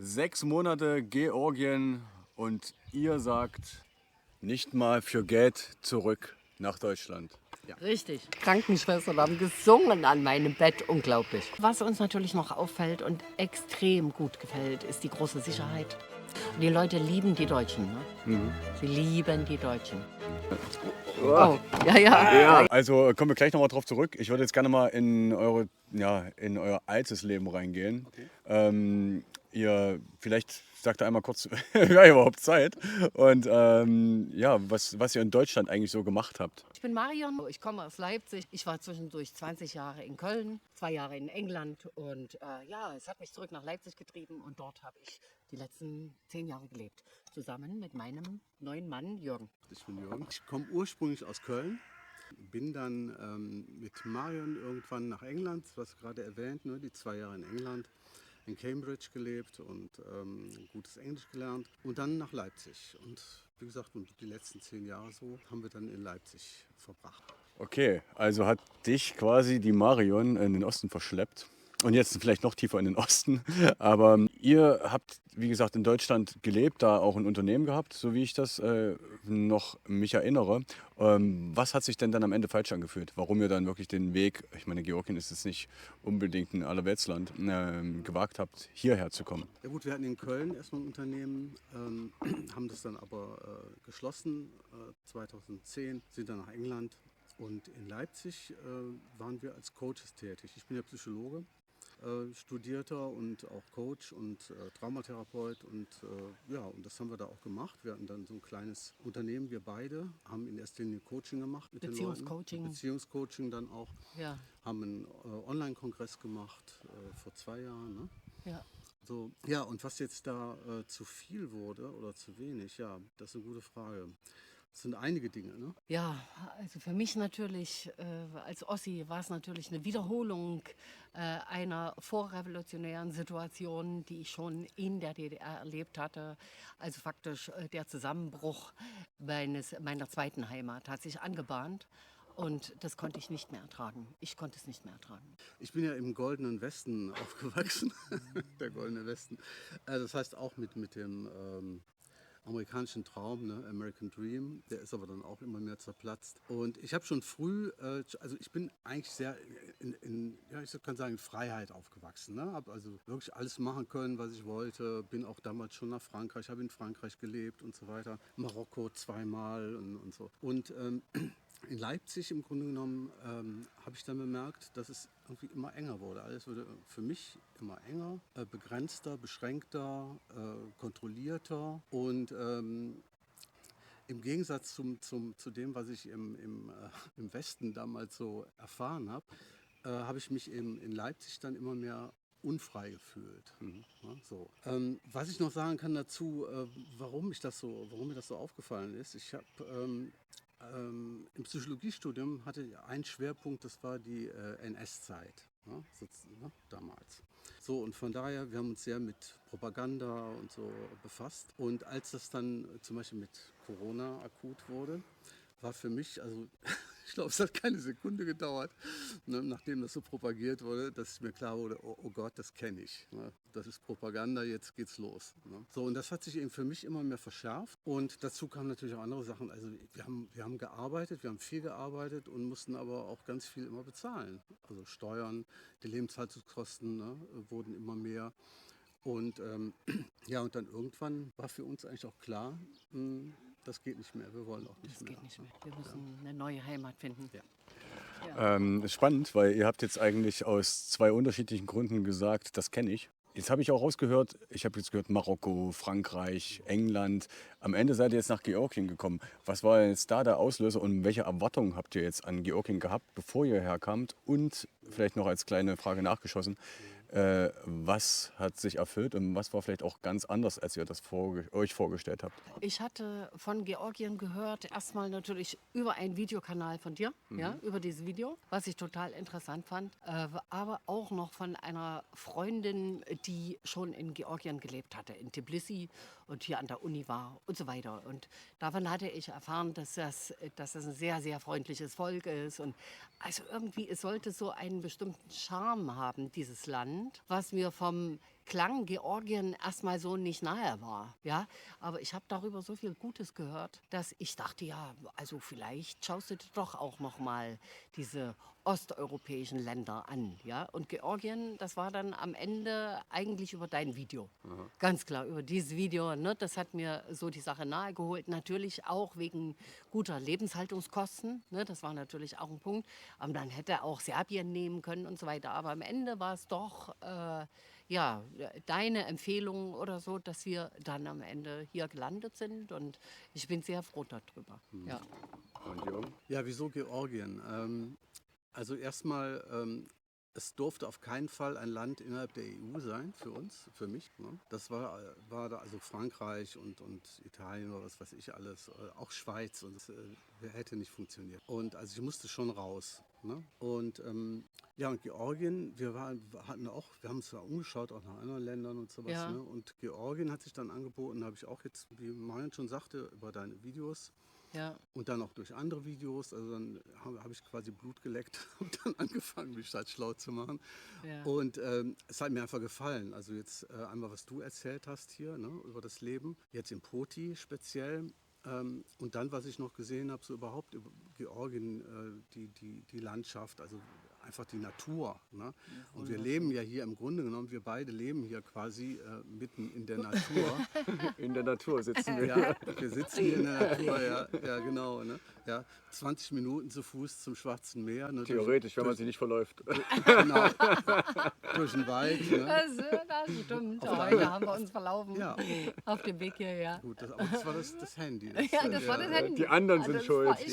6 Monate Georgien und ihr sagt nicht mal für Geld zurück nach Deutschland. Ja. Richtig. Krankenschwestern haben gesungen an meinem Bett. Unglaublich. Was uns natürlich noch auffällt und extrem gut gefällt, ist die große Sicherheit. Und die Leute lieben die Deutschen. Ne? Sie lieben die Deutschen. Oh, ja. Also kommen wir gleich nochmal drauf zurück. Ich würde jetzt gerne mal in euer altes Leben reingehen. Okay. Ihr vielleicht sagt ihr einmal kurz, wer überhaupt seid und was ihr in Deutschland eigentlich so gemacht habt. Ich bin Marion, ich komme aus Leipzig. Ich war zwischendurch 20 Jahre in Köln, 2 Jahre in England und es hat mich zurück nach Leipzig getrieben und dort habe ich die letzten 10 Jahre gelebt, zusammen mit meinem neuen Mann Jürgen. Ich bin Jürgen. Ich komme ursprünglich aus Köln, bin dann mit Marion irgendwann nach England, was gerade erwähnt, ne, die 2 Jahre in England, in Cambridge gelebt und gutes Englisch gelernt und dann nach Leipzig. Und wie gesagt, die letzten 10 Jahre so haben wir dann in Leipzig verbracht. Okay, also hat dich quasi die Marion in den Osten verschleppt. Und jetzt vielleicht noch tiefer in den Osten. Aber ihr habt, wie gesagt, in Deutschland gelebt, da auch ein Unternehmen gehabt, so wie ich das noch mich erinnere. Was hat sich denn dann am Ende falsch angefühlt? Warum ihr dann wirklich den Weg, ich meine, Georgien ist jetzt nicht unbedingt ein Allerweltsland, gewagt habt, hierher zu kommen? Ja gut, wir hatten in Köln erstmal ein Unternehmen, haben das dann aber geschlossen 2010, sind dann nach England. Und in Leipzig waren wir als Coaches tätig. Ich bin ja Psychologe, Studierter und auch Coach und Traumatherapeut und und das haben wir da auch gemacht. Wir hatten dann so ein kleines Unternehmen, wir beide haben in erster Linie Coaching gemacht mit den Leuten. Beziehungscoaching dann auch. Ja. Haben einen Online-Kongress gemacht vor 2 Jahren. Ne? Ja. So, ja, und was jetzt da zu viel wurde oder zu wenig, ja, das ist eine gute Frage. Das sind einige Dinge, ne? Ja, also für mich natürlich, als Ossi war es natürlich eine Wiederholung einer vorrevolutionären Situation, die ich schon in der DDR erlebt hatte. Also faktisch der Zusammenbruch meiner zweiten Heimat hat sich angebahnt. Und das konnte ich nicht mehr ertragen. Ich konnte es nicht mehr ertragen. Ich bin ja im Goldenen Westen aufgewachsen, der Goldene Westen. Das heißt auch mit dem amerikanischen Traum, ne? American Dream, der ist aber dann auch immer mehr zerplatzt. Und ich habe schon früh, also ich bin eigentlich sehr ich kann sagen, in Freiheit aufgewachsen. Ne? Habe also wirklich alles machen können, was ich wollte. Bin auch damals schon nach Frankreich, habe in Frankreich gelebt und so weiter. Marokko 2-mal und so. Und in Leipzig im Grunde genommen habe ich dann bemerkt, dass es irgendwie immer enger wurde. Alles wurde für mich immer enger, begrenzter, beschränkter, kontrollierter und im Gegensatz zu dem, was ich im Westen damals so erfahren habe, habe ich mich in Leipzig dann immer mehr unfrei gefühlt. Ja, so. Was ich noch sagen kann dazu, warum mir das so aufgefallen ist, ich habe im Psychologiestudium hatte ich einen Schwerpunkt, das war die NS-Zeit, damals. So, und von daher, wir haben uns sehr mit Propaganda und so befasst. Und als das dann zum Beispiel mit Corona akut wurde, war für mich, also ich glaube, es hat keine Sekunde gedauert, ne, nachdem das so propagiert wurde, dass mir klar wurde, oh Gott, das kenne ich. Ne? Das ist Propaganda, jetzt geht's los. Ne? So, und das hat sich eben für mich immer mehr verschärft. Und dazu kamen natürlich auch andere Sachen. Also wir haben gearbeitet, wir haben viel gearbeitet und mussten aber auch ganz viel immer bezahlen. Also Steuern, die Lebenshaltungskosten, ne, wurden immer mehr. Und und dann irgendwann war für uns eigentlich auch klar, das geht nicht mehr, wir wollen auch nicht mehr. Das geht nicht mehr. Wir müssen eine neue Heimat finden. Ja. Spannend, weil ihr habt jetzt eigentlich aus 2 unterschiedlichen Gründen gesagt, das kenne ich. Jetzt habe ich auch rausgehört, ich habe jetzt gehört Marokko, Frankreich, England. Am Ende seid ihr jetzt nach Georgien gekommen. Was war jetzt da der Auslöser und welche Erwartungen habt ihr jetzt an Georgien gehabt, bevor ihr herkamt? Und vielleicht noch als kleine Frage nachgeschossen, was hat sich erfüllt und was war vielleicht auch ganz anders, als ihr das euch vorgestellt habt? Ich hatte von Georgien gehört, erstmal natürlich über einen Videokanal von dir, ja, über dieses Video, was ich total interessant fand, aber auch noch von einer Freundin, die schon in Georgien gelebt hatte, in Tbilisi und hier an der Uni war und so weiter. Und davon hatte ich erfahren, dass das ein sehr, sehr freundliches Volk ist und also irgendwie, es sollte so einen bestimmten Charme haben, dieses Land, was mir vom klang Georgien erstmal so nicht nahe war. Ja? Aber ich habe darüber so viel Gutes gehört, dass ich dachte, ja, also vielleicht schaust du dir doch auch noch mal diese osteuropäischen Länder an. Ja? Und Georgien, das war dann am Ende eigentlich über dein Video. Ganz klar, über dieses Video. Ne? Das hat mir so die Sache nahegeholt. Natürlich auch wegen guter Lebenshaltungskosten. Ne? Das war natürlich auch ein Punkt. Aber dann hätte er auch Serbien nehmen können und so weiter. Aber am Ende war es doch ja, deine Empfehlung oder so, dass wir dann am Ende hier gelandet sind. Und ich bin sehr froh darüber. Ja. Und Jürgen? Ja, wieso Georgien? Also erstmal, es durfte auf keinen Fall ein Land innerhalb der EU sein für uns, für mich. Ne? Das war da also Frankreich und Italien oder was weiß ich alles, auch Schweiz und das hätte nicht funktioniert. Und also ich musste schon raus. Ne? Und ja, und Georgien, wir haben uns da umgeschaut, auch nach anderen Ländern und sowas. Ja. Ne? Und Georgien hat sich dann angeboten, habe ich auch jetzt, wie Marion schon sagte, über deine Videos. Ja. Und dann auch durch andere Videos, also dann habe ich quasi Blut geleckt und dann angefangen, mich halt schlau zu machen. Ja. Und es hat mir einfach gefallen. Also jetzt einmal, was du erzählt hast hier, ne, über das Leben, jetzt in Poti speziell. Und dann, was ich noch gesehen habe, so überhaupt über Georgien, die Landschaft, also einfach die Natur. Ne? Und wir leben ja hier im Grunde genommen, wir beide leben hier quasi mitten in der Natur. In der Natur sitzen wir. Ja, wir sitzen hier in der Natur, ja genau. Ne? Ja, 20 Minuten zu Fuß zum Schwarzen Meer. Ne? Theoretisch, wenn man sich nicht verläuft. Genau, durch den Wald. Ne? Das stimmt. Heute haben wir uns verlaufen Ja. auf dem Weg hierher. Gut, aber das war das Handy. Ja, das war das Handy. Die anderen sind Das schuld. war ich.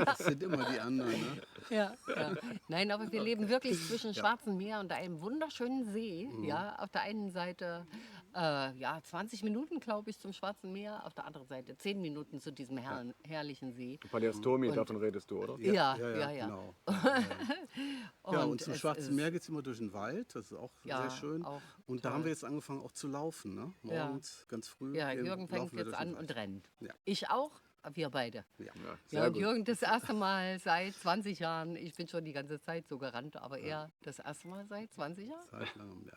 Das sind immer die anderen. Ne? Ja, ja. Nein, aber wir leben wirklich zwischen Schwarzem Meer und einem wunderschönen See. Ja, auf der einen Seite ja, 20 Minuten, glaube ich, zum Schwarzen Meer, auf der anderen Seite 10 Minuten zu diesem herrlichen See. Paljastomi, davon redest du, oder? Ja. Genau. Ja, und zum es Schwarzen ist- Meer geht es immer durch den Wald, das ist auch Ja, sehr schön. auch Und da toll. haben wir jetzt angefangen auch zu laufen, ne? Ja. Morgens, ganz früh. Ja, gehen- Jürgen fängt laufen wir jetzt durch den an Wald. und rennt. Ja. Ich auch, wir beide. Ja. Ja, Ja, sehr und gut. Jürgen das erste Mal seit 20 Jahren. Ich bin schon die ganze Zeit so gerannt, aber er das erste Mal seit 20 Jahren. Zeit lang, ja.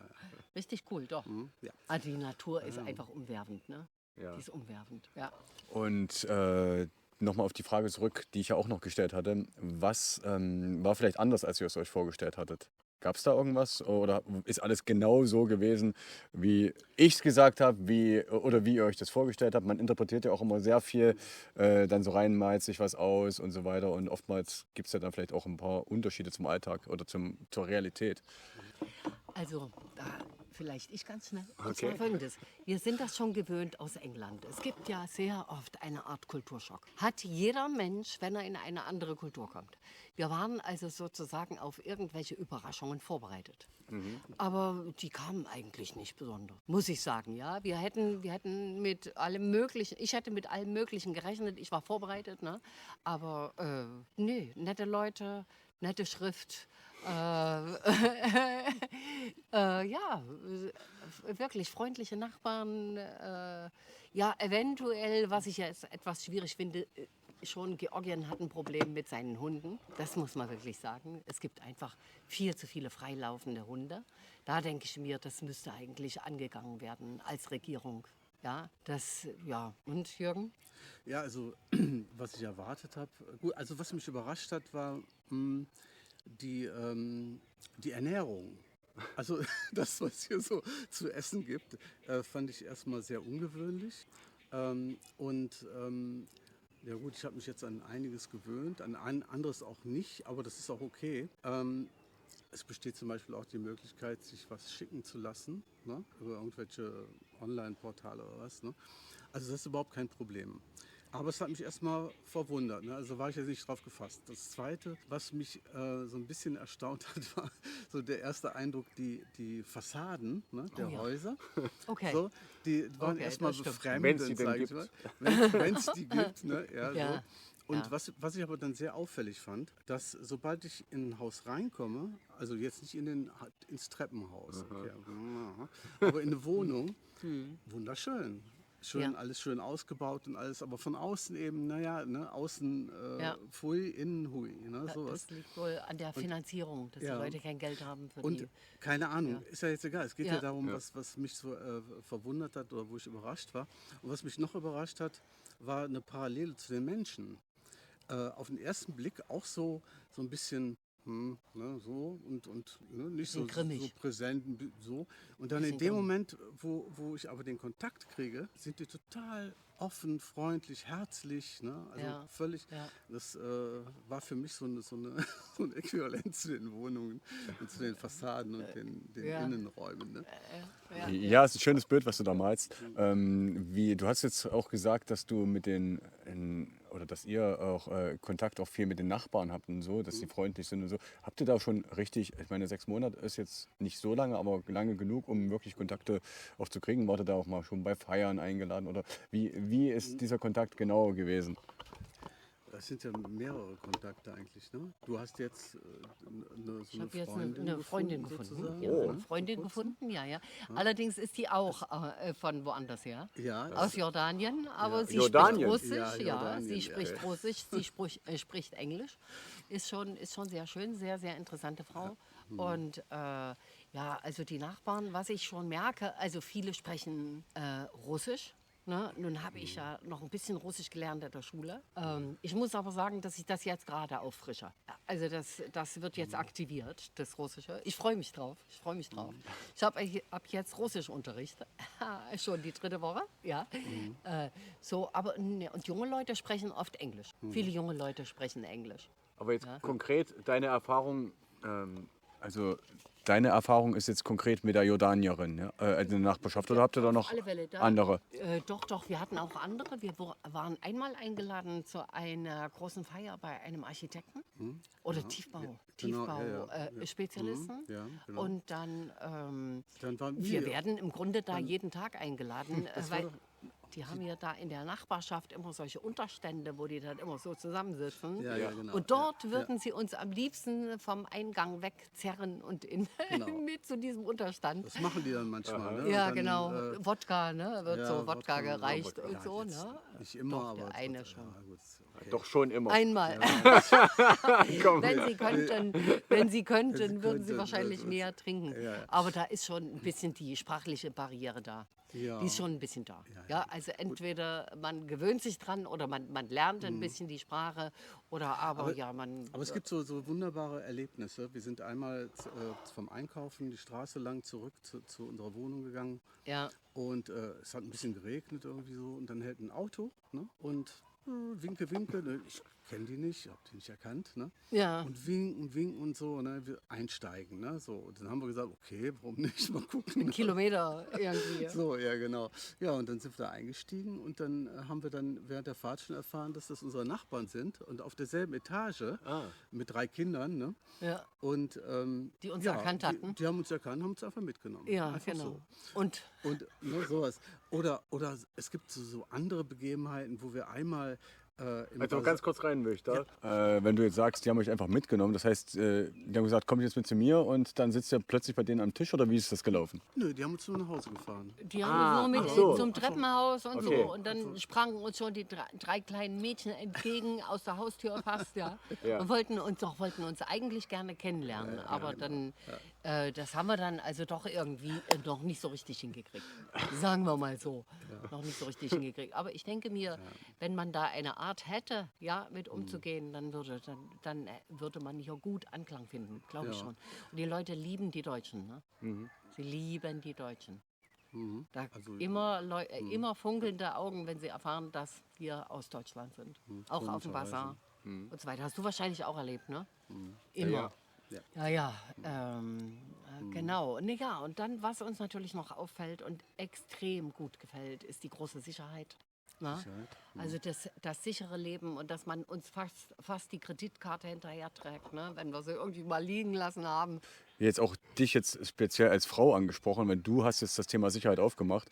Richtig cool, doch. Ja. Also die Natur ist einfach umwerfend, ne? Ja. Die ist umwerfend, ja. Und nochmal auf die Frage zurück, die ich ja auch noch gestellt hatte. Was war vielleicht anders, als ihr es euch vorgestellt hattet? Gab es da irgendwas oder ist alles genau so gewesen, wie ich es gesagt habe, oder wie ihr euch das vorgestellt habt? Man interpretiert ja auch immer sehr viel, dann so rein malt sich was aus und so weiter. Und oftmals gibt es ja dann vielleicht auch ein paar Unterschiede zum Alltag oder zur Realität. Also, da vielleicht ich ganz schnell. Und Okay. zwar folgendes. Wir sind das schon gewöhnt aus England. Es gibt ja sehr oft eine Art Kulturschock. Hat jeder Mensch, wenn er in eine andere Kultur kommt. Wir waren also sozusagen auf irgendwelche Überraschungen vorbereitet. Aber die kamen eigentlich nicht besonders, muss ich sagen. Ja? Wir hätten mit allem Möglichen, ich hätte mit allem Möglichen gerechnet. Ich war vorbereitet, ne? Aber nee, nette Leute, nette Schrift. Ja, wirklich freundliche Nachbarn. Ja, eventuell, was ich jetzt etwas schwierig finde, schon Georgien hat ein Problem mit seinen Hunden. Das muss man wirklich sagen. Es gibt einfach viel zu viele freilaufende Hunde. Da denke ich mir, das müsste eigentlich angegangen werden als Regierung. Ja, ja. Und Jürgen? Ja, also was ich erwartet habe, gut, also was mich überrascht hat, war die Ernährung. Also das, was hier so zu essen gibt, fand ich erstmal sehr ungewöhnlich. Ja gut, ich habe mich jetzt an einiges gewöhnt, an anderes auch nicht, aber das ist auch okay. Es besteht zum Beispiel auch die Möglichkeit, sich was schicken zu lassen, ne? Über irgendwelche Online-Portale oder was. Ne? Also das ist überhaupt kein Problem. Aber es hat mich erstmal verwundert, ne? Also war ich jetzt nicht drauf gefasst. Das Zweite, was mich so ein bisschen erstaunt hat, war so der erste Eindruck, die Fassaden, ne, der ja. Häuser. Okay. So, die waren Okay, erstmal das stimmt. Wenn's die befremdend, denn sage ich gibt. mal. Wenn es die gibt. Ne? Ja, Ja. So. Und Ja. was ich aber dann sehr auffällig fand, dass sobald ich in ein Haus reinkomme, also jetzt nicht ins Treppenhaus, okay, aber in eine Wohnung, wunderschön. schön, Ja. alles schön ausgebaut und alles, aber von außen eben, naja, ne, außen Ja. pfui, innen hui, ne, sowas. Das liegt wohl an der Finanzierung, dass die ja. Leute kein Geld haben für Und die. keine Ahnung, ist ja jetzt egal. Es geht ja, Ja. darum, was mich so verwundert hat oder wo ich überrascht war. Und was mich noch überrascht hat, war eine Parallele zu den Menschen. Auf den ersten Blick auch so ein bisschen ne, so und ne, nicht so, Bisschen grimmig. so präsent, so. Und dann Bisschen in dem grimmig. Moment, wo ich aber den Kontakt kriege, sind die total offen, freundlich, herzlich. Ne? Also Ja, völlig, ja. das war für mich so eine so ein Äquivalent zu den Wohnungen und zu den Fassaden und den Ja. Innenräumen. Ne? Ja, es ist ein schönes Bild, was du da malst. Du hast jetzt auch gesagt, dass du mit oder dass ihr auch Kontakt auch viel mit den Nachbarn habt und so, dass sie freundlich sind und so. Habt ihr da schon richtig, ich meine, 6 Monate ist jetzt nicht so lange, aber lange genug, um wirklich Kontakte auch zu kriegen? Wart ihr da auch mal schon bei Feiern eingeladen? Oder wie ist dieser Kontakt genau gewesen? Das sind ja mehrere Kontakte eigentlich. Ne? Du hast jetzt so Ich eine habe jetzt Freundin, eine Freundin gefunden. sozusagen, Ja, ne? eine Freundin gefunden, ja. Allerdings ist die auch von woanders her. Ja, Aus Jordanien, aber sie Jordanien? spricht Russisch, Ja, ja, Jordanien, sie ja. spricht Russisch, sie spricht Englisch. Ist schon sehr schön, sehr, sehr interessante Frau. Und ja, also die Nachbarn, was ich schon merke, also viele sprechen Russisch. Ne? Nun habe ich ja noch ein bisschen Russisch gelernt in der Schule. Ich muss aber sagen, dass ich das jetzt gerade auffrische. Also das wird jetzt aktiviert, das Russische. Ich freue mich drauf. Ich habe ab jetzt Russischunterricht. Schon die 3. Woche. Ja. Aber ne, und junge Leute sprechen oft Englisch. Viele junge Leute sprechen Englisch. Aber jetzt konkret deine Erfahrung, deine Erfahrung ist jetzt konkret mit der Jordanierin, ja? In der Nachbarschaft, oder habt ihr da noch alle Fälle da. andere? Doch, wir hatten auch andere. Wir waren einmal eingeladen zu einer großen Feier bei einem Architekten oder Tiefbau-Spezialisten. Ja, genau. Und dann, Dann waren wir werden im Grunde da jeden Tag eingeladen, Das war weil doch- die haben ja da in der Nachbarschaft immer solche Unterstände, wo die dann immer so zusammensitzen. Ja, ja, genau. Und dort Ja, würden sie uns am liebsten vom Eingang wegzerren und Genau. mit zu diesem Unterstand. Das machen die dann manchmal. Ne? Ja, Und dann, genau. Wodka, ne? Wird ja, so Wodka ja, gereicht Wodka. und Ja, so, jetzt ne? Nicht immer, Doch, aber der eine trotzdem, schon. Ja, gut, okay. Doch schon immer. Einmal. Komm. Wenn Sie könnten, würden Sie könnten, wahrscheinlich also, mehr trinken. ja, ja. Aber da ist schon ein bisschen die sprachliche Barriere da. Ja. Die ist schon ein bisschen da. Ja, also entweder man gewöhnt sich dran oder man lernt ein bisschen die Sprache oder aber ja, man. Aber es gibt so wunderbare Erlebnisse. Wir sind einmal vom Einkaufen die Straße lang zurück zu unserer Wohnung gegangen. Ja, Und es hat ein bisschen geregnet irgendwie so. Und dann hält ein Auto, ne? Und winke. Ne? Ich kenne die nicht, habe die nicht erkannt. Ne? ja. Und winken und so. Ne? Wir einsteigen. Ne? So. Und dann haben wir gesagt, okay, warum nicht? Mal gucken. Ein Kilometer irgendwie. So, ja, genau. Ja, und dann sind wir da eingestiegen und dann haben wir dann während der Fahrt schon erfahren, dass das unsere Nachbarn sind und auf derselben Etage mit 3 Kindern. Ne? Ja, Und, die uns erkannt hatten. Die haben uns erkannt, haben uns einfach mitgenommen. Ja, Einfach genau. So. Und Und ne, sowas. Oder es gibt so andere Begebenheiten, wo wir einmal im Also ganz kurz rein möchte. Wenn du jetzt sagst, die haben euch einfach mitgenommen, das heißt, die haben gesagt, kommt jetzt mit zu mir und dann sitzt ihr plötzlich bei denen am Tisch oder wie ist das gelaufen? Nö, die haben uns nur nach Hause gefahren. die haben uns nur mit ach so. zum Treppenhaus und Okay. so. Und dann sprangen uns schon die 3 kleinen Mädchen entgegen aus der Haustür fast, ja. Ja. Und wollten uns eigentlich gerne kennenlernen. Aber dann, das haben wir dann also doch irgendwie noch nicht so richtig hingekriegt. Sagen wir mal so. Noch nicht so richtig hingekriegt. Aber ich denke mir, wenn man da eine Art hätte, ja, mit umzugehen, dann würde man hier gut Anklang finden, glaube ich Ja. schon. Und die Leute lieben die Deutschen, ne? Sie lieben die Deutschen. Da Also, immer funkelnde Augen, wenn sie erfahren, dass wir aus Deutschland sind. Auch auf dem Bazar und so weiter. Hast du wahrscheinlich auch erlebt, ne? Immer. Ja. Genau. Ne, ja, und dann, was uns natürlich noch auffällt und extrem gut gefällt, ist die große Sicherheit. Na? Also das sichere Leben und dass man uns fast die Kreditkarte hinterher trägt, ne? Wenn wir sie irgendwie mal liegen lassen haben. Jetzt auch dich jetzt speziell als Frau angesprochen, weil du hast jetzt das Thema Sicherheit aufgemacht.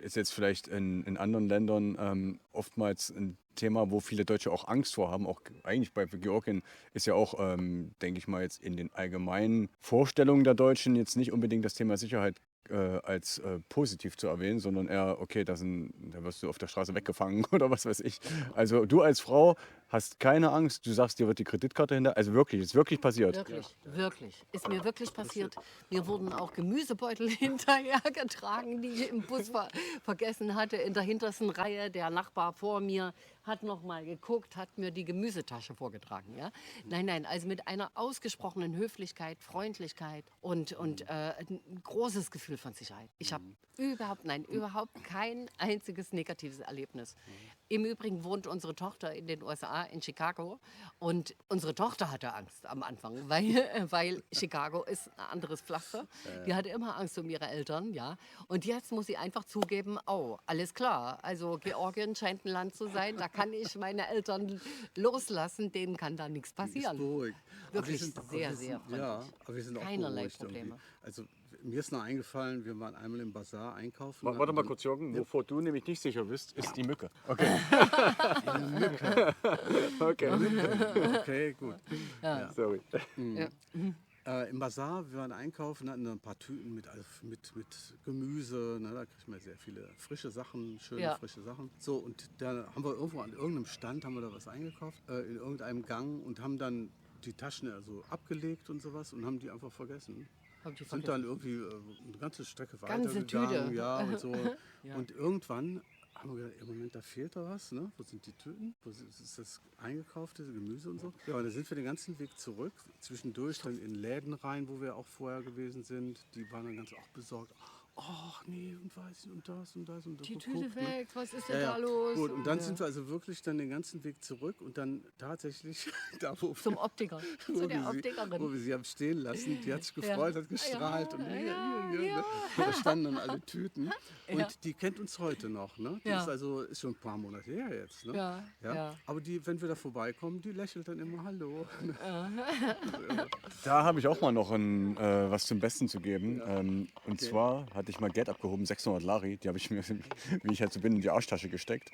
Ist jetzt vielleicht in anderen Ländern oftmals ein Thema, wo viele Deutsche auch Angst vor haben. Auch eigentlich bei Georgien ist ja auch, denke ich mal, jetzt in den allgemeinen Vorstellungen der Deutschen jetzt nicht unbedingt das Thema Sicherheit als positiv zu erwähnen, sondern eher, okay, da wirst du auf der Straße weggefangen oder was weiß ich. Also du als Frau hast keine Angst, du sagst, dir wird die Kreditkarte hinter. Also wirklich, ist wirklich passiert. Wirklich, wirklich. Ist mir wirklich passiert. Mir wurden auch Gemüsebeutel hinterhergetragen, die ich im Bus vergessen hatte. In der hintersten Reihe, der Nachbar vor mir hat noch mal geguckt, hat mir die Gemüsetasche vorgetragen. Ja? Nein, also mit einer ausgesprochenen Höflichkeit, Freundlichkeit und ein großes Gefühl von Sicherheit. Ich habe überhaupt kein einziges negatives Erlebnis. Im Übrigen wohnt unsere Tochter in den USA, in Chicago. Und unsere Tochter hatte Angst am Anfang, weil Chicago ist ein anderes Pflaster. Die hatte immer Angst um ihre Eltern, ja. Und jetzt muss sie einfach zugeben, oh, alles klar. Also Georgien scheint ein Land zu sein, da kann ich meine Eltern loslassen, denen kann da nichts Ist passieren. beruhigt. Wirklich Aber sehr, wir sehr sind, ja, freundlich. aber wir sind auch Keinerlei beruhigt Probleme. irgendwie. Also mir ist noch eingefallen, wir waren einmal im Bazar einkaufen. Warte mal kurz, Jürgen, wovor du nämlich nicht sicher bist, ist die Mücke. Okay. Okay. Okay, gut. Sorry. Im Bazar, wir waren einkaufen, hatten dann ein paar Tüten mit Gemüse. Ne, da kriegt man sehr viele frische Sachen, schöne Ja. frische Sachen. So, und da haben wir irgendwo an irgendeinem Stand haben wir da was eingekauft, in irgendeinem Gang und haben dann die Taschen also abgelegt und sowas und haben die einfach vergessen. Hab die Sind vergessen. dann irgendwie eine ganze Strecke Ganze weitergegangen. Tüte. Ja, und so. Ja. Und irgendwann haben wir gedacht, im Moment, da fehlt da was. Ne? Wo sind die Tüten? Wo ist das eingekaufte Gemüse und so? Ja, und dann sind wir den ganzen Weg zurück. Zwischendurch dann in Läden rein, wo wir auch vorher gewesen sind. Die waren dann ganz auch besorgt. Ach nee, und weiß nicht, und das und das. Und Die geguckt, Tüte ne? weg, was ist denn da los? Gut, und dann Ja. sind wir also wirklich dann den ganzen Weg zurück und dann tatsächlich da, Zum Optiker, zu der wo Optikerin. wir sie haben stehen lassen, die hat sich Ja. gefreut, hat gestrahlt und hier, ja. ne? Da standen dann alle Tüten und Ja. die kennt uns heute noch, ne? Die Ja. ist schon ein paar Monate her jetzt, ne? Ja. Aber die, wenn wir da vorbeikommen, die lächelt dann immer Hallo. Da habe ich auch mal noch was zum Besten zu geben. Und zwar hatte ich mal Geld abgehoben, 600 Lari. Die habe ich mir, wie ich halt so bin, in die Arschtasche gesteckt.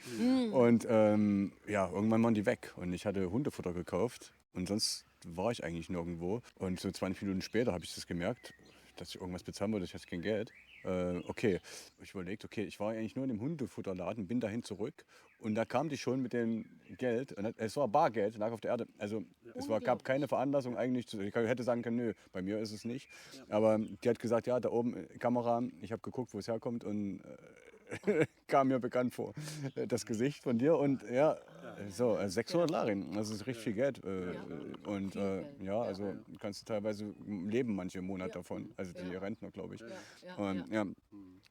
Und ja, irgendwann waren die weg. Und ich hatte Hundefutter gekauft. Und sonst war ich eigentlich nirgendwo. Und so 20 Minuten später habe ich das gemerkt, dass ich irgendwas bezahlen wollte. Ich hatte kein Geld. Okay, ich überlegt, okay, ich war eigentlich nur in dem Hundefutterladen, bin dahin zurück. Und da kam die schon mit dem Geld. Und es war Bargeld, lag auf der Erde. Also gab keine Veranlassung eigentlich. Ich hätte sagen können, nö, bei mir ist es nicht. Aber die hat gesagt, ja, da oben Kamera. Ich habe geguckt, wo es herkommt und kam mir bekannt vor, das Gesicht von dir. Und ja, so 600 Larin, das ist richtig viel Geld. Und ja, also kannst du teilweise leben manche Monate davon. Also die Rentner, glaube ich. Und, ja.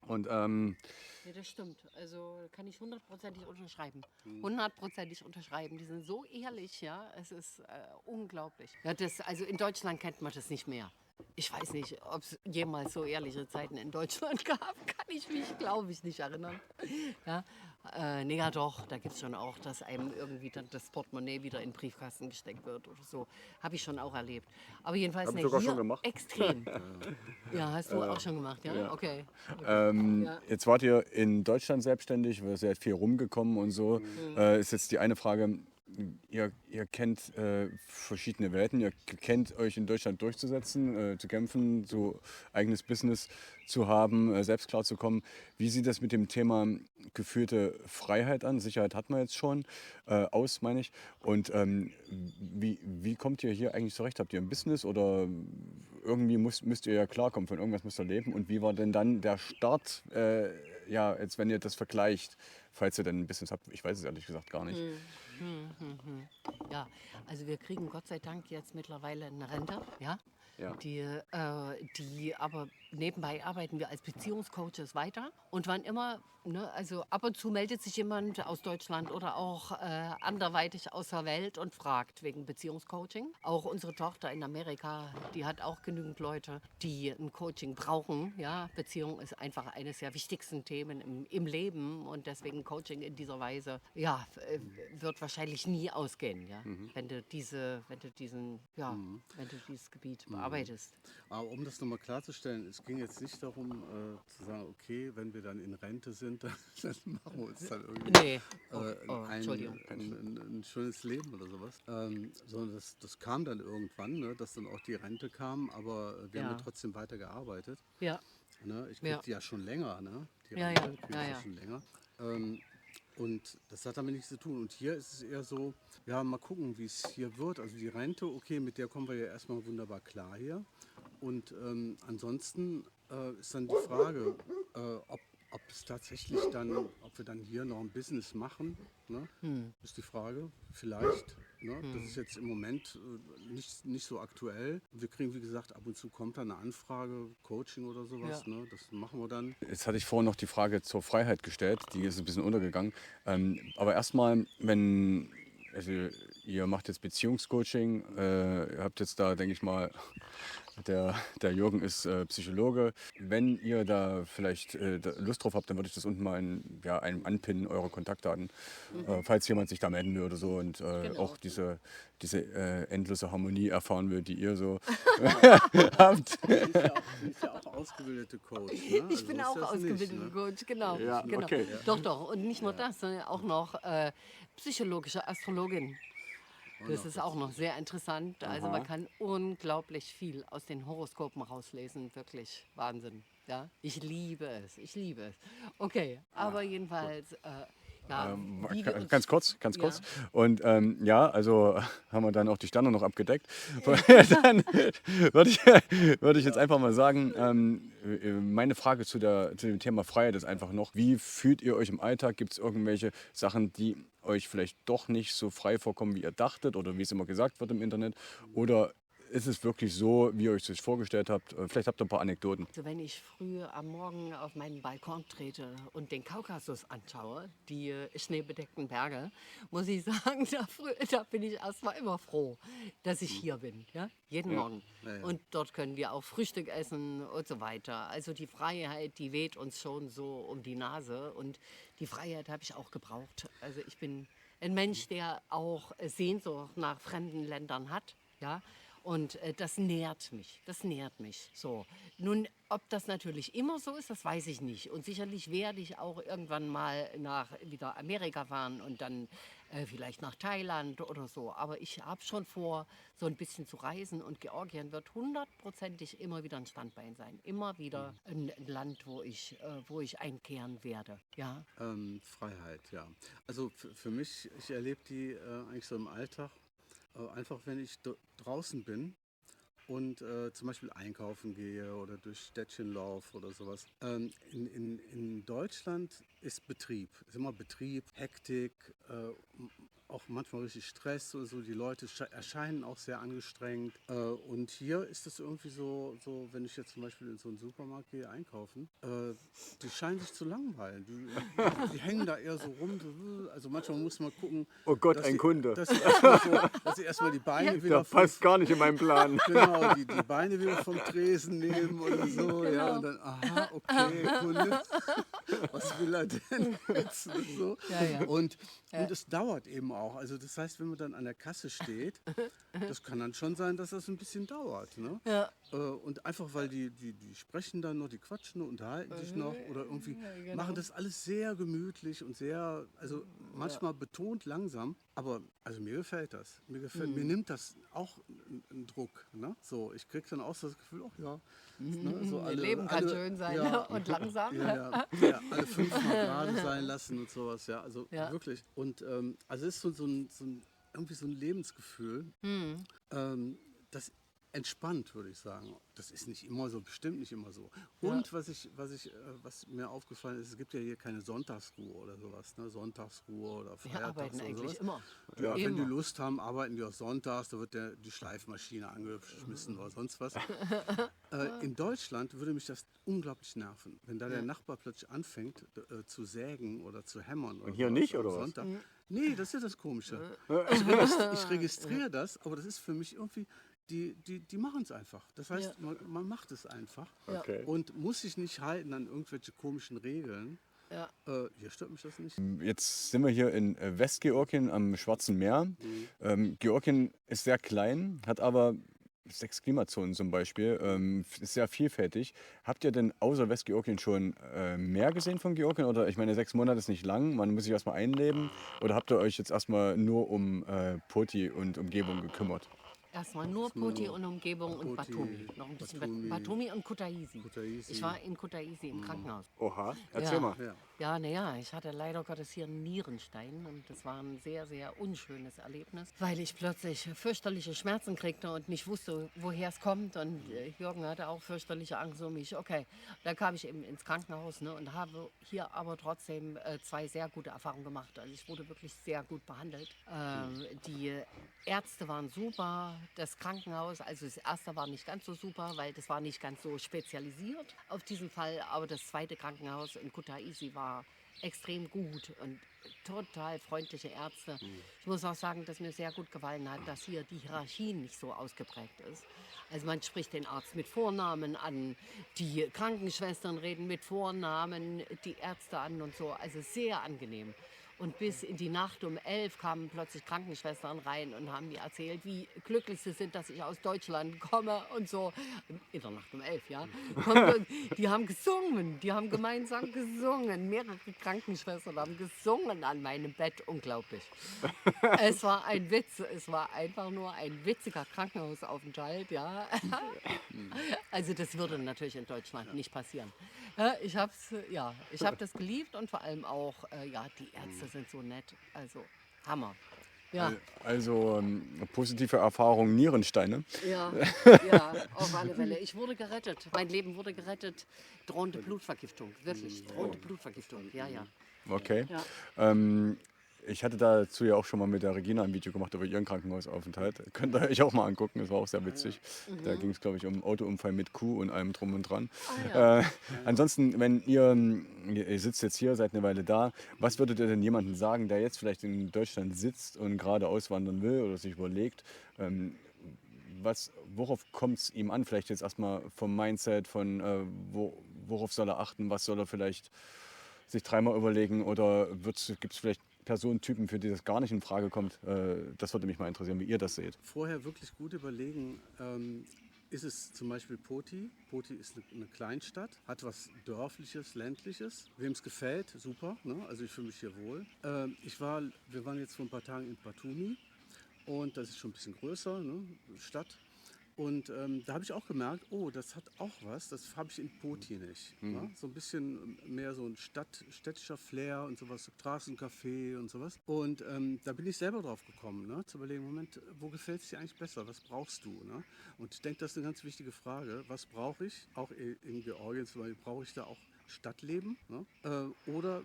Und Nee, das stimmt. Also kann ich hundertprozentig unterschreiben. Hundertprozentig unterschreiben. Die sind so ehrlich, ja. Es ist unglaublich. Ja, also in Deutschland kennt man das nicht mehr. Ich weiß nicht, ob es jemals so ehrliche Zeiten in Deutschland gab. Kann ich mich, glaube ich, nicht erinnern. Ja, nee, ja doch, da gibt es schon auch, dass einem irgendwie dann das Portemonnaie wieder in den Briefkasten gesteckt wird oder so. Habe ich schon auch erlebt. Aber jedenfalls Hab ich nee, sogar hier schon gemacht. extrem. Ja, hast du auch schon gemacht, ja? ja. Okay. Jetzt wart ihr in Deutschland selbstständig, ihr seid viel rumgekommen und so. Ist jetzt die eine Frage, ihr kennt verschiedene Welten, ihr kennt euch in Deutschland durchzusetzen, zu kämpfen, so eigenes Business zu haben, selbst klarzukommen. Wie sieht das mit dem Thema gefühlte Freiheit an? Sicherheit hat man jetzt schon, meine ich. Und wie kommt ihr hier eigentlich zurecht? Habt ihr ein Business oder irgendwie müsst ihr ja klarkommen, von irgendwas müsst ihr leben? Und wie war denn dann der Start, ja, jetzt wenn ihr das vergleicht, falls ihr denn ein Business habt? Ich weiß es ehrlich gesagt gar nicht. Ja, also wir kriegen Gott sei Dank jetzt mittlerweile eine Rente, ja. Ja. Die aber nebenbei arbeiten wir als Beziehungscoaches weiter. Und wann immer, ne, also ab und zu meldet sich jemand aus Deutschland oder auch anderweitig aus der Welt und fragt wegen Beziehungscoaching. Auch unsere Tochter in Amerika, die hat auch genügend Leute, die ein Coaching brauchen. Ja, Beziehung ist einfach eines der wichtigsten Themen im Leben und deswegen Coaching in dieser Weise, ja, wird wahrscheinlich nie ausgehen, ja, wenn du dieses Gebiet bearbeitest. Aber um das nochmal klarzustellen, es ging jetzt nicht darum zu sagen, okay, wenn wir dann in Rente sind, dann machen wir uns dann irgendwie Nee. Entschuldigung. ein schönes Leben oder sowas. Sondern das kam dann irgendwann, ne, dass dann auch die Rente kam, aber wir haben ja trotzdem weiter gearbeitet. Ja. Ne? Ich kriege Ja. die ja schon länger, ne? Die Ja, Rente ja, kriege ich ja, ja ja. schon länger. Und das hat damit nichts zu tun. Und hier ist es eher so, ja, mal gucken, wie es hier wird. Also die Rente, okay, mit der kommen wir ja erstmal wunderbar klar hier. Und ansonsten ist dann die Frage, ob es tatsächlich dann, ob wir dann hier noch ein Business machen, ne? Ist die Frage, vielleicht. Ne? Das ist jetzt im Moment nicht so aktuell. Wir kriegen, wie gesagt, ab und zu kommt da eine Anfrage, Coaching oder sowas. Ja. Ne? Das machen wir dann. Jetzt hatte ich vorhin noch die Frage zur Freiheit gestellt, die ist ein bisschen untergegangen. Aber erstmal, wenn, also ihr macht jetzt Beziehungscoaching, ihr habt jetzt da, denke ich mal, der Jürgen ist Psychologe. Wenn ihr da vielleicht da Lust drauf habt, dann würde ich das unten mal einem anpinnen, eure Kontaktdaten, falls jemand sich da melden will oder so und Genau. auch diese endlose Harmonie erfahren will, die ihr so habt. Sie ist ja auch ausgebildete Coach. Ne? Ich Also bin ist auch das ausgebildeter nicht, ne? Coach, genau. Ja, genau. okay. Doch, doch. Und nicht nur das, sondern auch noch psychologische Astrologin. Das ist auch noch sehr interessant. Also man kann unglaublich viel aus den Horoskopen rauslesen. Wirklich Wahnsinn. Ja, ich liebe es. Ich liebe es. Okay, aber jedenfalls, ja, wie wir uns, Ganz kurz. Ja. Und ja, also haben wir dann auch die Sterne noch abgedeckt. Dann würde ich jetzt einfach mal sagen, meine Frage zu dem Thema Freiheit ist einfach noch, wie fühlt ihr euch im Alltag? Gibt es irgendwelche Sachen, die euch vielleicht doch nicht so frei vorkommen, wie ihr dachtet oder wie es immer gesagt wird im Internet? Oder ist es wirklich so, wie ihr euch das vorgestellt habt? Vielleicht habt ihr ein paar Anekdoten. Also wenn ich früh am Morgen auf meinen Balkon trete und den Kaukasus anschaue, die schneebedeckten Berge, muss ich sagen, da bin ich erstmal immer froh, dass ich hier bin. Ja? Jeden Morgen. Ja, ja. Und dort können wir auch Frühstück essen und so weiter. Also die Freiheit, die weht uns schon so um die Nase. Und die Freiheit habe ich auch gebraucht. Also ich bin ein Mensch, der auch Sehnsucht nach fremden Ländern hat. Ja? Und das nährt mich, so. Nun, ob das natürlich immer so ist, das weiß ich nicht. Und sicherlich werde ich auch irgendwann mal nach wieder Amerika fahren und dann vielleicht nach Thailand oder so. Aber ich habe schon vor, so ein bisschen zu reisen. Und Georgien wird hundertprozentig immer wieder ein Standbein sein. Immer wieder ein Land, wo ich einkehren werde. Ja. Freiheit, ja. Also für mich, ich erlebe die eigentlich so im Alltag. Einfach wenn ich draußen bin und zum Beispiel einkaufen gehe oder durch Städtchen laufe oder sowas. In Deutschland ist Betrieb, ist immer Betrieb, Hektik, auch manchmal richtig Stress oder so. Die Leute erscheinen auch sehr angestrengt. Und hier ist es irgendwie so, wenn ich jetzt zum Beispiel in so einen Supermarkt gehe einkaufen, die scheinen sich zu langweilen. Die hängen da eher so rum. Also manchmal muss man gucken, Oh Gott, dass ein sie- Kunde. dass sie erstmal die Beine wieder gar nicht in meinen Plan. Genau, die Beine wieder vom Tresen nehmen oder so. Ja, Genau. und dann, aha, okay, Kunde, was will er denn jetzt? Und so. Ja, ja. Und es dauert eben auch. Also das heißt, wenn man dann an der Kasse steht, das kann dann schon sein, dass das ein bisschen dauert. Ne? Ja. Und einfach, weil die sprechen dann noch, die quatschen noch, unterhalten sich noch oder irgendwie genau. machen das alles sehr gemütlich und sehr, also manchmal betont langsam. Aber also mir gefällt das. Mir nimmt das auch einen Druck. Ne? So, ich kriege dann auch so das Gefühl, ach ja. Ne? So Leben kann schön sein, ne? Und langsam. Ja, alle 5 mal gerade sein lassen und sowas. Ja, also Ja. wirklich. Und also es ist irgendwie so ein Lebensgefühl, das entspannt, würde ich sagen. Das ist nicht immer so, bestimmt nicht immer so. Und was mir aufgefallen ist, es gibt ja hier keine Sonntagsruhe oder sowas, ne? Sonntagsruhe oder Wir Feiertags arbeiten oder eigentlich sowas. immer. Ja, wenn die Immer. Lust haben, arbeiten die auch sonntags, da wird die Schleifmaschine angeschmissen oder sonst was. In Deutschland würde mich das unglaublich nerven, wenn da der Nachbar plötzlich anfängt zu sägen oder zu hämmern. Und hier sowas nicht, am oder was? Sonntag. Nee, das ist ja das Komische. Ich registriere das, aber das ist für mich irgendwie, die machen es einfach. Das heißt, man macht es einfach Ja. Okay. und muss sich nicht halten an irgendwelche komischen Regeln. Ja. Hier stört mich das nicht. Jetzt sind wir hier in Westgeorgien am Schwarzen Meer. Georgien ist sehr klein, hat aber 6 Klimazonen zum Beispiel, ist sehr vielfältig. Habt ihr denn außer Westgeorgien schon mehr gesehen von Georgien? Oder ich meine, 6 Monate ist nicht lang, man muss sich erstmal einleben. Oder habt ihr euch jetzt erstmal nur um Poti und Umgebung gekümmert? Erstmal nur Erstmal Poti nur und Umgebung und Poti, Batumi. Noch ein bisschen Batumi. Batumi und Kutaisi. Kutaisi. Ich war in Kutaisi im Krankenhaus. Oha, erzähl Ja. mal. Ja. Ja, naja, ich hatte leider Gottes hier einen Nierenstein und das war ein sehr, sehr unschönes Erlebnis, weil ich plötzlich fürchterliche Schmerzen kriegte und nicht wusste, woher es kommt. Und Jürgen hatte auch fürchterliche Angst um mich. Okay, da kam ich eben ins Krankenhaus, ne, und habe hier aber trotzdem 2 sehr gute Erfahrungen gemacht. Also ich wurde wirklich sehr gut behandelt. Die Ärzte waren super, das Krankenhaus, also das erste war nicht ganz so super, weil das war nicht ganz so spezialisiert auf diesen Fall, aber das zweite Krankenhaus in Kutaisi war extrem gut und total freundliche Ärzte. Ich muss auch sagen, dass mir sehr gut gefallen hat, dass hier die Hierarchie nicht so ausgeprägt ist. Also man spricht den Arzt mit Vornamen an, die Krankenschwestern reden mit Vornamen, die Ärzte an und so. Also sehr angenehm. Und bis in die Nacht um 11 kamen plötzlich Krankenschwestern rein und haben mir erzählt, wie glücklich sie sind, dass ich aus Deutschland komme und so. In der Nacht um 11, ja. Die haben gesungen, die haben gemeinsam gesungen. Mehrere Krankenschwestern haben gesungen an meinem Bett. Unglaublich. Es war ein Witz, es war einfach nur ein witziger Krankenhausaufenthalt, ja. Also das würde natürlich in Deutschland nicht passieren. Ich habe das geliebt und vor allem auch, die Ärzte sind so nett, also Hammer. Ja, Also positive Erfahrung, Nierensteine. ja, auf alle Fälle. Ich wurde gerettet, mein Leben wurde gerettet. Drohende Blutvergiftung, wirklich, drohende Blutvergiftung, ja. Okay. Ja. Ich hatte dazu ja auch schon mal mit der Regina ein Video gemacht über ihren Krankenhausaufenthalt. Könnt ihr euch auch mal angucken, das war auch sehr witzig. Da ging es, glaube ich, um Autounfall mit Kuh und allem drum und dran. Ansonsten, wenn ihr sitzt jetzt hier, seid eine Weile da, was würdet ihr denn jemandem sagen, der jetzt vielleicht in Deutschland sitzt und gerade auswandern will oder sich überlegt, worauf kommt es ihm an? Vielleicht jetzt erstmal vom Mindset, worauf soll er achten, was soll er vielleicht sich dreimal überlegen oder gibt es vielleicht Personentypen, für die das gar nicht in Frage kommt? Das würde mich mal interessieren, wie ihr das seht. Vorher wirklich gut überlegen, ist es zum Beispiel Poti. Poti ist eine Kleinstadt, hat was Dörfliches, Ländliches. Wem es gefällt, super, ne? Also ich fühle mich hier wohl. Wir waren jetzt vor ein paar Tagen in Batumi und das ist schon ein bisschen größer, ne? Stadt. Und da habe ich auch gemerkt, oh, das hat auch was, das habe ich in Poti nicht. Ne? So ein bisschen mehr so ein städtischer Flair und sowas, so Straßencafé und sowas. Und da bin ich selber drauf gekommen, ne? Zu überlegen, Moment, wo gefällt es dir eigentlich besser, was brauchst du? Ne? Und ich denke, das ist eine ganz wichtige Frage, was brauche ich, auch in Georgien zum Beispiel, brauche ich da auch Stadtleben? Ne? Oder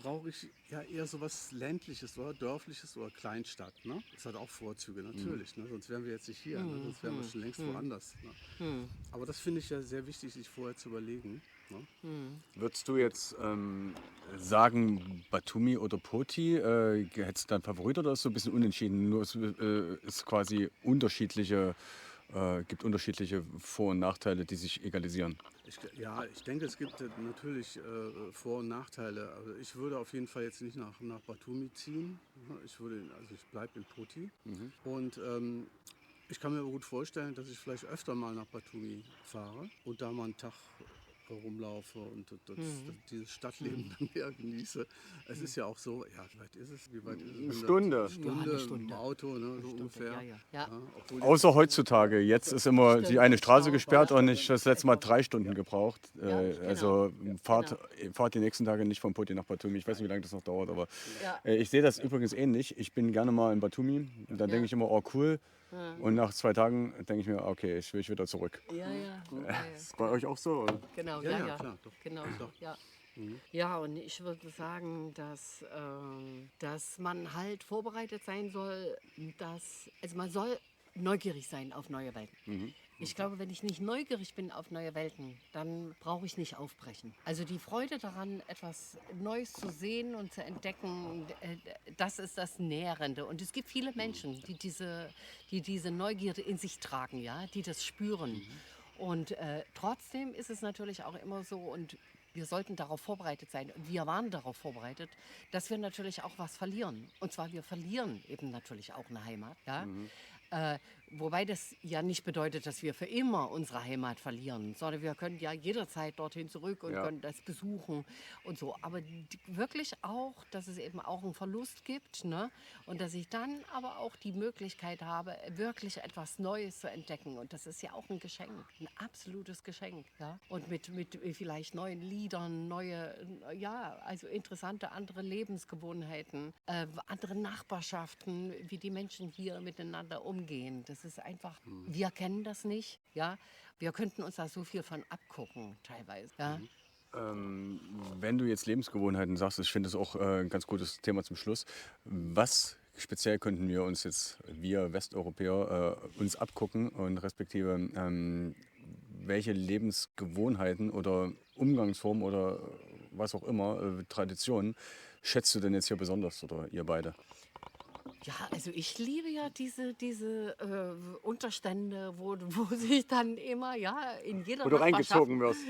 brauche ich ja eher so was Ländliches oder Dörfliches oder Kleinstadt. Ne? Das hat auch Vorzüge, natürlich. Ne? Sonst wären wir jetzt nicht hier, ne? Sonst wären wir schon längst woanders. Ne? Aber das finde ich ja sehr wichtig, sich vorher zu überlegen. Ne? Würdest du jetzt sagen, Batumi oder Poti, hättest du deinen Favorit oder ist es so ein bisschen unentschieden? Nur es ist quasi gibt unterschiedliche Vor- und Nachteile, die sich egalisieren. Ich denke, es gibt natürlich Vor- und Nachteile. Also ich würde auf jeden Fall jetzt nicht nach Batumi ziehen. Ich bleibe in Poti. Und ich kann mir aber gut vorstellen, dass ich vielleicht öfter mal nach Batumi fahre und da mal einen Tag rumlaufe und dieses Stadtleben dann mehr genieße. Es ist ja auch so, ja, wie weit ist es? Eine Stunde. Stunde Stunde. im Auto, ne, so ungefähr. Ja. Obwohl Außer heutzutage. Jetzt ist immer die eine Straße Stau, gesperrt und ich Ballaststoffe. das letzte Mal 3 Stunden gebraucht. Ja, genau. Also fahrt die nächsten Tage nicht von Poti nach Batumi. Ich weiß nicht, wie lange das noch dauert, aber Ja. ich sehe das übrigens ähnlich. Ich bin gerne mal in Batumi. Dann denke ich immer, oh cool. Und nach 2 Tagen denke ich mir, okay, ich will wieder zurück. Ja. Ist bei euch auch so? Oder? Genau, Ja, klar, doch. Genau, Doch. ja. Ja, und ich würde sagen, dass man halt vorbereitet sein soll, also man soll neugierig sein auf neue Welten. Ich glaube, wenn ich nicht neugierig bin auf neue Welten, dann brauche ich nicht aufbrechen. Also die Freude daran, etwas Neues zu sehen und zu entdecken, das ist das Nährende. Und es gibt viele Menschen, die diese Neugierde in sich tragen, ja, die das spüren. Und trotzdem ist es natürlich auch immer so, und wir sollten darauf vorbereitet sein, und wir waren darauf vorbereitet, dass wir natürlich auch was verlieren. Und zwar, wir verlieren eben natürlich auch eine Heimat. Ja? Wobei das ja nicht bedeutet, dass wir für immer unsere Heimat verlieren, sondern wir können ja jederzeit dorthin zurück und Ja. können das besuchen und so. Aber wirklich auch, dass es eben auch einen Verlust gibt, ne? Und dass ich dann aber auch die Möglichkeit habe, wirklich etwas Neues zu entdecken. Und das ist ja auch ein Geschenk, ein absolutes Geschenk. Ja? Und mit vielleicht neuen Liedern, neue, ja, also interessante andere Lebensgewohnheiten, andere Nachbarschaften, wie die Menschen hier miteinander umgehen. Das ist einfach, wir kennen das nicht, ja. Wir könnten uns da so viel von abgucken, teilweise, ja. Wenn du jetzt Lebensgewohnheiten sagst, ich finde das auch ein ganz gutes Thema zum Schluss. Was speziell könnten wir uns jetzt, wir Westeuropäer, uns abgucken und respektive welche Lebensgewohnheiten oder Umgangsformen oder was auch immer, Traditionen, schätzt du denn jetzt hier besonders oder ihr beide? Ja, also ich liebe ja diese Unterstände, wo sich dann immer, ja, in jeder Wo du Nachbarschaft, reingezogen wirst.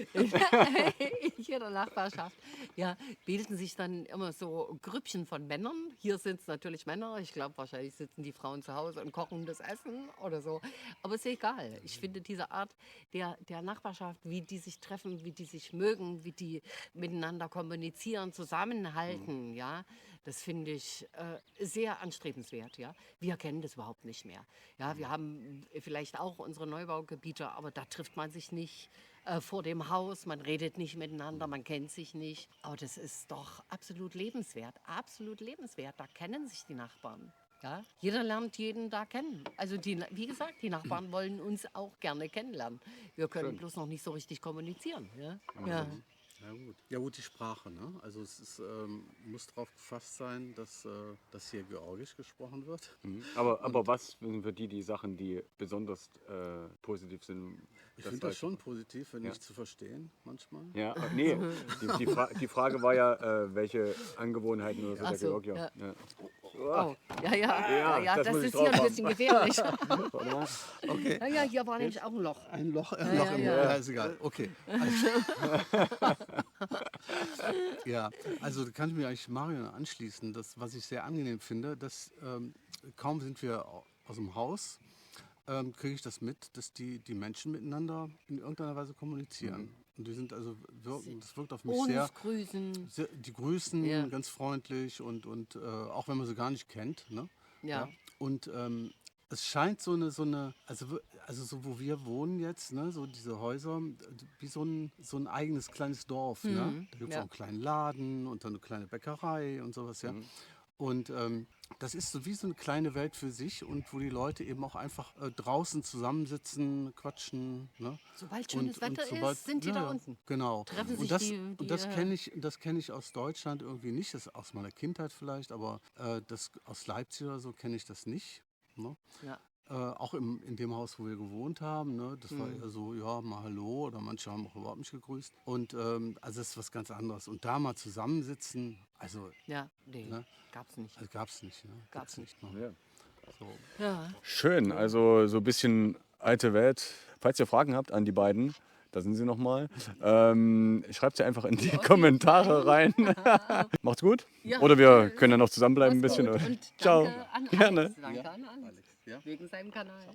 in jeder Nachbarschaft, ja, bilden sich dann immer so Grüppchen von Männern. Hier sind es natürlich Männer. Ich glaube, wahrscheinlich sitzen die Frauen zu Hause und kochen das Essen oder so. Aber ist egal. Ich finde diese Art der Nachbarschaft, wie die sich treffen, wie die sich mögen, wie die miteinander kommunizieren, zusammenhalten, ja, das finde ich sehr anstrebenswert. Ja. Wir kennen das überhaupt nicht mehr. Ja, wir haben vielleicht auch unsere Neubaugebiete, aber da trifft man sich nicht vor dem Haus, man redet nicht miteinander, man kennt sich nicht. Aber das ist doch absolut lebenswert, absolut lebenswert. Da kennen sich die Nachbarn. Ja? Jeder lernt jeden da kennen. Also wie gesagt, die Nachbarn wollen uns auch gerne kennenlernen. Wir können bloß noch nicht so richtig kommunizieren. Ja? Ja. Ja gut, die Sprache. Ne? Also es ist, muss darauf gefasst sein, dass hier Georgisch gesprochen wird. Aber was sind für die Sachen, die besonders positiv sind? Ich finde das schon positiv, wenn nicht zu verstehen manchmal. Ja, nee, die Frage war ja, welche Angewohnheiten oder so Ach der so, Georgier. ja. Ja. Oh, ja, das das muss ich ist hier drauf ein haben. bisschen gefährlich. Okay. Ja, hier war nämlich auch ein Loch. Ein Loch, ja, im ja. ja, ist egal. Okay. Ja, also da kann ich mir eigentlich Marion anschließen. Das, was ich sehr angenehm finde, dass kaum sind wir aus dem Haus, kriege ich das mit, dass die Menschen miteinander in irgendeiner Weise kommunizieren. Und die sind das wirkt auf mich Uns sehr, grüßen. die grüßen Ja. ganz freundlich und auch wenn man sie gar nicht kennt. Ne? Ja. Und es scheint so eine also so wo wir wohnen jetzt, ne, so diese Häuser, wie so ein eigenes kleines Dorf. Ne? Da gibt es ja. auch einen kleinen Laden und dann eine kleine Bäckerei und sowas, ja. Und das ist so wie so eine kleine Welt für sich und wo die Leute eben auch einfach draußen zusammensitzen, quatschen. Ne? Sobald schönes Wetter ist, sind die da unten. Genau. Treffen sich Und das, die- und das kenn ich aus Deutschland irgendwie nicht, das ist aus meiner Kindheit vielleicht, aber aus Leipzig oder so kenne ich das nicht. Ne? Ja. Auch in dem Haus, wo wir gewohnt haben, ne? Das war eher so, ja, mal Hallo oder manche haben auch überhaupt nicht gegrüßt. Und also das ist was ganz anderes. Und da mal zusammensitzen, also Ja, nee, Ne? gab's nicht. gab es nicht. Ne? Gab's nicht. Ne? Ja. So. Ja. Schön, also so ein bisschen alte Welt. Falls ihr Fragen habt an die beiden, da sind sie nochmal. Schreibt sie einfach in die Kommentare rein. Macht's gut. Ja, Oder wir tschüss. können ja noch zusammenbleiben ein Mach's bisschen. gut und Ciao. danke an Gerne. Alex. Danke an Alex. Ja. Wegen seinem Kanal.